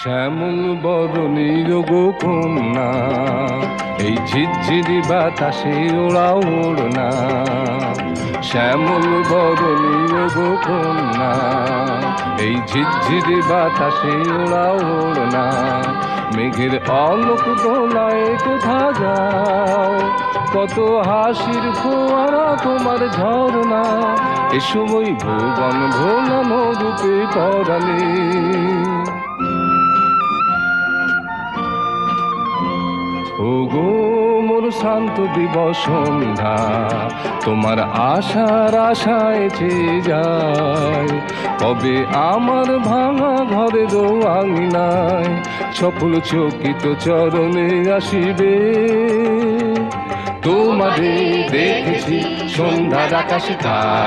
শ্যামল বরণীর গো কন্যা, এই ঝিরঝিরি বাতাসে ওড়া ওড়না। শ্যামল বরণীর গো কন্যা, এই ঝিরঝিরি বাতাসে ওড়া ওড়না। মেঘের অলোক দোলায় কোথা যাও, কত হাসির ফোয়ারা তোমার ঝরনা। এ সময় ভুবন ভোলানো রূপে পরাণে। ও গো মোর শান্ত দিবস সন্ধ্যা, তোমার আশার আশায় চেয়ে যায়। কবে আমার ভাঙা ঘরের আঙিনায় সফল চকিত চরণে আসিবে। তোমারে দেখেছি সন্ধ্যার আকাশে।